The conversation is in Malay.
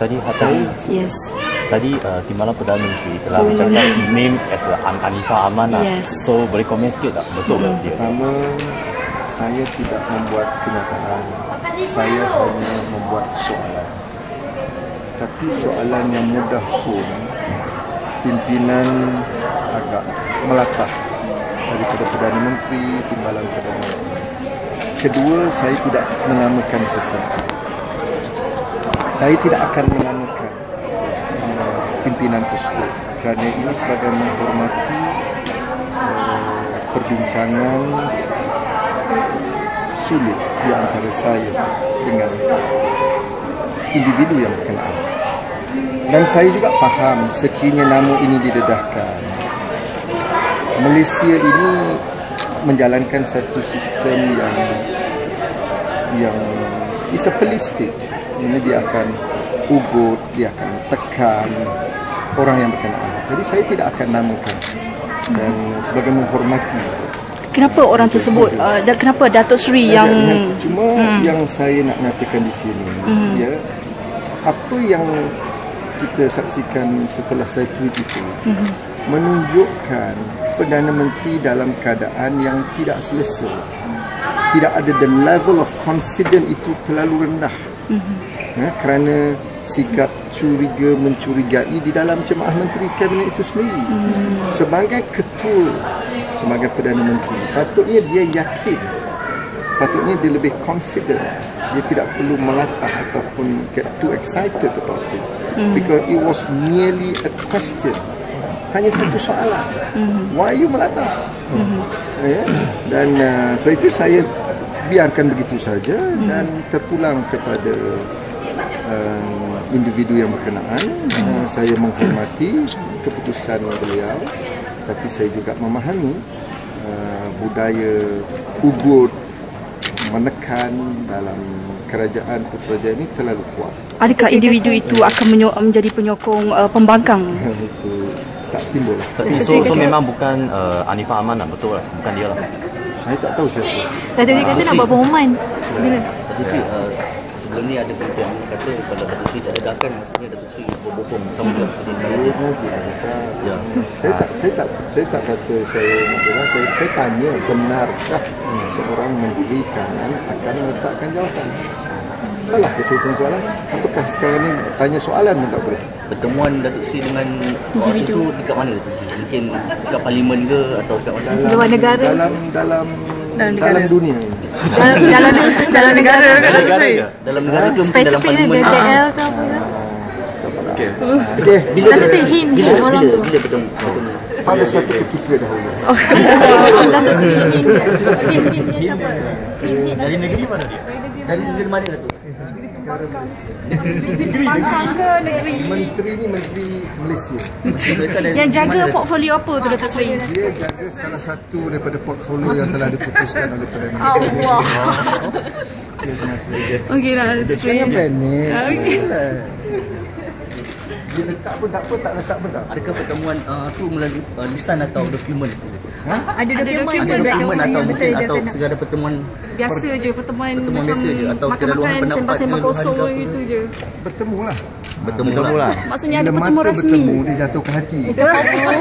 Tadi Hatari, Yes. tadi Timbalan Perdana Menteri telah mencatat name as Anifah Aman lah. Yes. So boleh komen sikit tak betul tak dia? Pertama, saya tidak membuat kenyataan. Saya hanya membuat soalan. Tapi soalan yang mudah pun pimpinan agak melatah daripada Perdana Menteri, Timbalan Perdana Menteri. Kedua, saya tidak menamakan seseorang. Saya tidak akan menamakan pimpinan tersebut kerana ini sebagai menghormati perbincangan sulit di antara saya dengan individu yang berkenaan. Dan saya juga faham sekiranya nama ini didedahkan, Malaysia ini menjalankan satu sistem yang is a police state. Ini dia akan ugut, dia akan tekan orang yang berkenaan. Jadi saya tidak akan namakan dan sebagai menghormati. Kenapa orang tersebut dan kenapa Datuk Seri yang cuma yang saya nak nyatakan di sini ya, apa yang kita saksikan setelah saya tweet itu menunjukkan Perdana Menteri dalam keadaan yang tidak selesa. Tidak ada the level of confidence itu terlalu rendah. Kerana sikap curiga mencurigai di dalam jemaah menteri kabinet itu sendiri. Sebagai ketua, sebagai Perdana Menteri, patutnya dia yakin, patutnya dia lebih confident. Dia tidak perlu melatah ataupun get too excited about it, because it was merely a question. Hanya satu soalan. Why you melatah? Ya? Dan sebab itu saya biarkan begitu saja dan terpulang kepada individu yang berkenaan. Saya menghormati keputusan beliau, tapi saya juga memahami budaya ugut menekan dalam kerajaan Putrajaya ini terlalu kuat. Adakah individu itu akan menjadi penyokong pembangkang? Itu tak timbul. So memang bukan Anifah Aman lah, betul lah, bukan dia lah. Saya tak tahu siapa. Datuk Seri kata nak buat pengumuman. Bila? Datuk Seri, sebelum ni ada berita yang kata kalau Datuk Seri tak dedahkan, maksudnya Datuk Seri berbohong sama dengan Presiden Malaysia. Saya tak kata saya nak dengar. Saya tanya, benarkah seorang menteri kanan akan meletakkan jawatan? Salah ke saya tanya soalan? Apakah sekarang ni tanya soalan pun tak boleh? Pertemuan Datuk Seri dengan waktu itu dekat mana Datuk Seri? Mungkin dekat parlimen ke atau dekat mana? Luar negara. Dalam dunia. Dalam negara ke Datuk Seri? Dalam negara ke mungkin dalam Spesifik parlimen? dia KL ke apa ke? Okey. Datuk Seri hint orang tu. Bila bertemu? Pada satu ketika dahulu. Datuk Seri hint dia siapa? Dari negeri mana dia? Dari negeri mana Datuk? Pembangkang ke negeri? Menteri ni menteri Malaysia. Yang jaga portfolio apa tu Datuk Seri? Dia jaga salah satu daripada portfolio yang telah diputuskan oleh Perdana Menteri. Allah. Okey lah Datuk Seri. Jangan panik. Dia letak pun tak apa, tak letak pun tak. Adakah pertemuan tu melalui lisan atau dokumen? Ada dokumen Atau mungkin betul atau segala pertemuan Biasa je pertemuan macam biasa je atau sekadar luahan makan-makan pendapat sembang-sembang ke, kosong luahan ke gitu je. Bertemu lah. bertemu lah. Maksudnya ada Bila pertemuan mata rasmi. bertemu, dia jatuh ke hati. Itu pertemuan